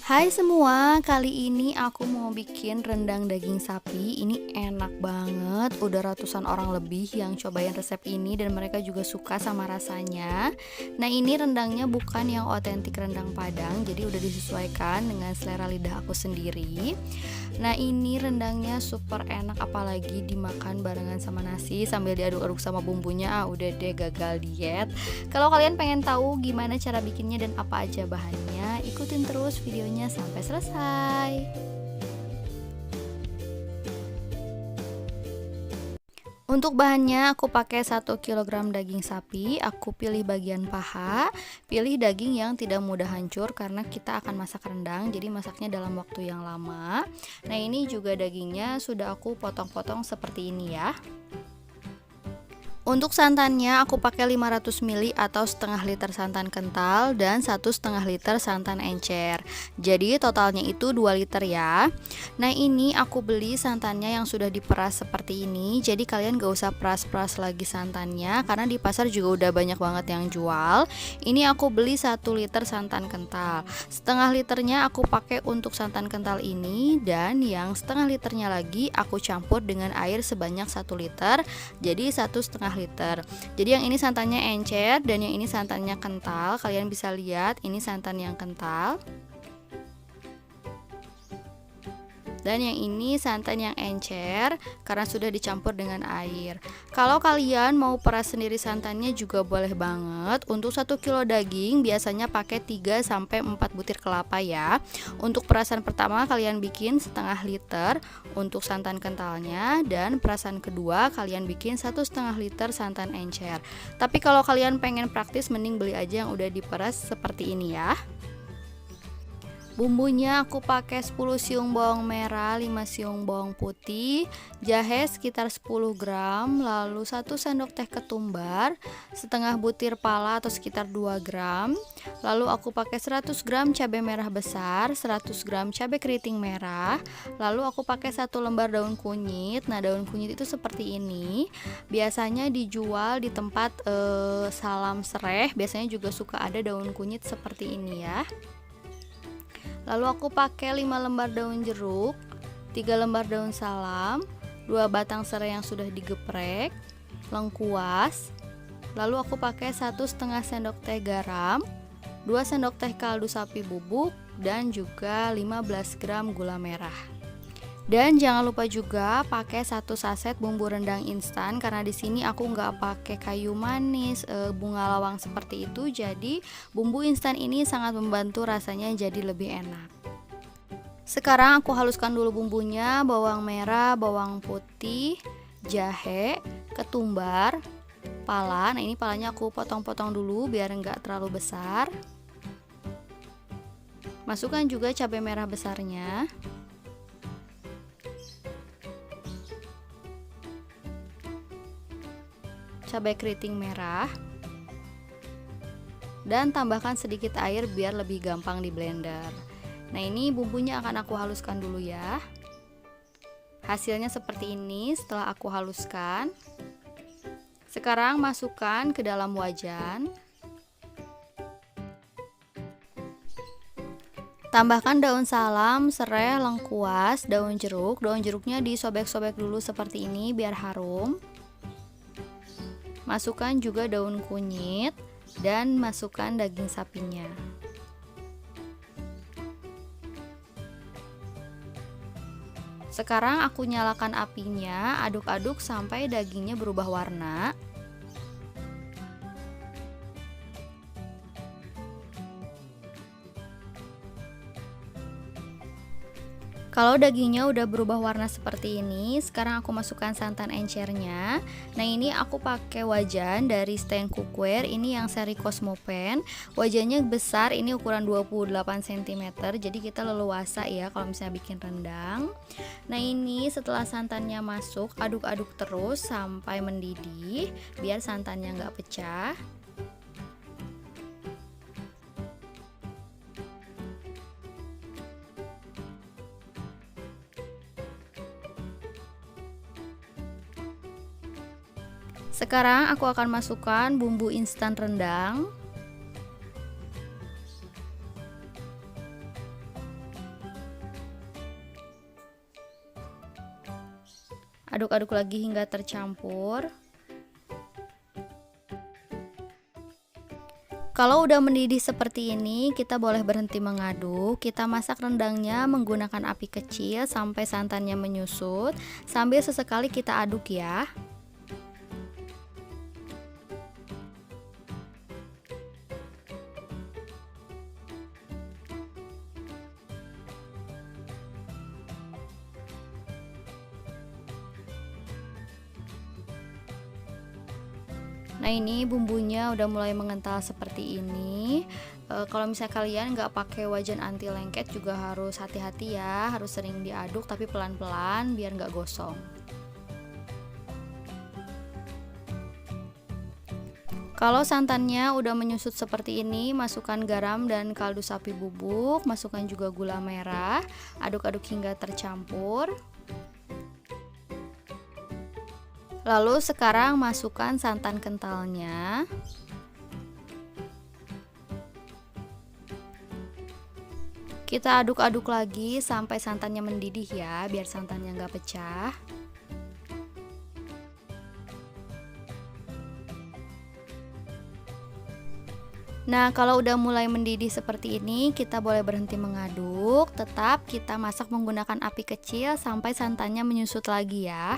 Hai semua, kali ini aku mau bikin rendang daging sapi. Ini enak banget, udah ratusan orang lebih yang cobain resep ini dan mereka juga suka sama rasanya. Nah, ini rendangnya bukan yang otentik rendang Padang, jadi udah disesuaikan dengan selera lidah aku sendiri. Nah, ini rendangnya super enak apalagi dimakan barengan sama nasi sambil diaduk-aduk sama bumbunya. Udah deh, gagal diet. Kalau kalian pengen tahu gimana cara bikinnya dan apa aja bahannya, ikutin terus videonya sampai selesai. Untuk bahannya aku pakai 1 kg daging sapi. Aku pilih bagian paha. Pilih daging yang tidak mudah hancur karena kita akan masak rendang, jadi masaknya dalam waktu yang lama. Nah, ini juga dagingnya sudah aku potong-potong seperti ini ya. Untuk santannya aku pakai 500 ml atau setengah liter santan kental dan 1,5 liter santan encer. Jadi totalnya itu 2 liter ya. Nah, ini aku beli santannya yang sudah diperas seperti ini. Jadi kalian gak usah peras-peras lagi santannya karena di pasar juga udah banyak banget yang jual. Ini aku beli 1 liter santan kental. Setengah liternya aku pakai untuk santan kental ini, dan yang setengah liternya lagi aku campur dengan air sebanyak 1 liter. Jadi 1,5 liter. Jadi yang ini santannya encer dan yang ini santannya kental. Kalian bisa lihat ini santan yang kental. Dan yang ini santan yang encer karena sudah dicampur dengan air. Kalau kalian mau peras sendiri santannya juga boleh banget. Untuk 1 kilo daging biasanya pakai 3-4 butir kelapa ya. Untuk perasan pertama kalian bikin setengah liter untuk santan kentalnya, dan perasan kedua kalian bikin 1,5 liter santan encer. Tapi kalau kalian pengen praktis mending beli aja yang udah diperas seperti ini ya. Bumbunya aku pakai 10 siung bawang merah, 5 siung bawang putih, jahe sekitar 10 gram, lalu 1 sendok teh ketumbar, setengah butir pala atau sekitar 2 gram. Lalu aku pakai 100 gram cabai merah besar, 100 gram cabai keriting merah. Lalu aku pakai 1 lembar daun kunyit. Nah, daun kunyit itu seperti ini. Biasanya dijual di tempat salam sereh, biasanya juga suka ada daun kunyit seperti ini ya. Lalu aku pakai 5 lembar daun jeruk, 3 lembar daun salam, 2 batang serai yang sudah digeprek, lengkuas. Lalu aku pakai 1,5 sendok teh garam, 2 sendok teh kaldu sapi bubuk, dan juga 15 gram gula merah. Dan jangan lupa juga pakai 1 saset bumbu rendang instan karena di sini aku nggak pakai kayu manis, bunga lawang seperti itu. Jadi bumbu instan ini sangat membantu rasanya jadi lebih enak. Sekarang aku haluskan dulu bumbunya: bawang merah, bawang putih, jahe, ketumbar, pala. Nah, ini palanya aku potong-potong dulu biar nggak terlalu besar. Masukkan juga cabai merah besarnya. Cabai keriting merah, dan tambahkan sedikit air biar lebih gampang di blender. Nah, ini bumbunya akan aku haluskan dulu ya. Hasilnya seperti ini setelah aku haluskan. Sekarang masukkan ke dalam wajan. Tambahkan daun salam, serai, lengkuas, daun jeruk. Daun jeruknya disobek-sobek dulu seperti ini biar harum. Masukkan juga daun kunyit dan masukkan daging sapinya. Sekarang aku nyalakan apinya, aduk-aduk sampai dagingnya berubah warna. Kalau dagingnya udah berubah warna seperti ini, sekarang aku masukkan santan encernya. Nah, ini aku pakai wajan dari Stand Cookware, ini yang seri Cosmopan. Wajannya besar, ini ukuran 28 cm, jadi kita leluasa ya kalau misalnya bikin rendang. Nah, ini setelah santannya masuk, aduk-aduk terus sampai mendidih biar santannya nggak pecah. Sekarang aku akan masukkan bumbu instan rendang. Aduk-aduk lagi hingga tercampur. Kalau udah mendidih seperti ini, kita boleh berhenti mengaduk. Kita masak rendangnya menggunakan api kecil sampai santannya menyusut, sambil sesekali kita aduk ya. Nah, ini bumbunya udah mulai mengental seperti ini. Kalau misalnya kalian nggak pakai wajan anti lengket juga harus hati-hati ya, harus sering diaduk tapi pelan-pelan biar nggak gosong. Kalau santannya udah menyusut seperti ini, masukkan garam dan kaldu sapi bubuk, masukkan juga gula merah, aduk-aduk hingga tercampur. Lalu sekarang masukkan santan kentalnya. Kita aduk-aduk lagi sampai santannya mendidih ya, biar santannya nggak pecah. Nah, kalau udah mulai mendidih seperti ini, kita boleh berhenti mengaduk. Tetap kita masak menggunakan api kecil sampai santannya menyusut lagi ya.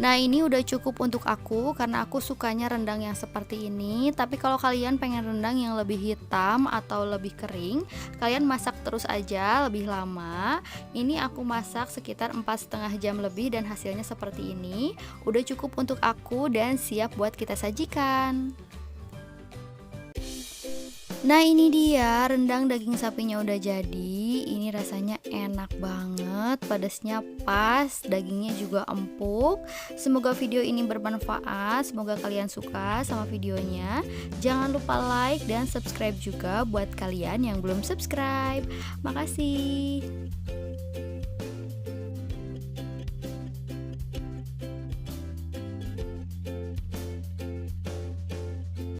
Nah, ini udah cukup untuk aku karena aku sukanya rendang yang seperti ini. Tapi kalau kalian pengen rendang yang lebih hitam atau lebih kering, kalian masak terus aja lebih lama. Ini aku masak sekitar 4,5 jam lebih dan hasilnya seperti ini. Udah cukup untuk aku dan siap buat kita sajikan. Nah, ini dia rendang daging sapinya udah jadi. Ini rasanya enak banget, pedasnya pas, dagingnya juga empuk. Semoga video ini bermanfaat, semoga kalian suka sama videonya. Jangan lupa like dan subscribe juga buat kalian yang belum subscribe. Makasih.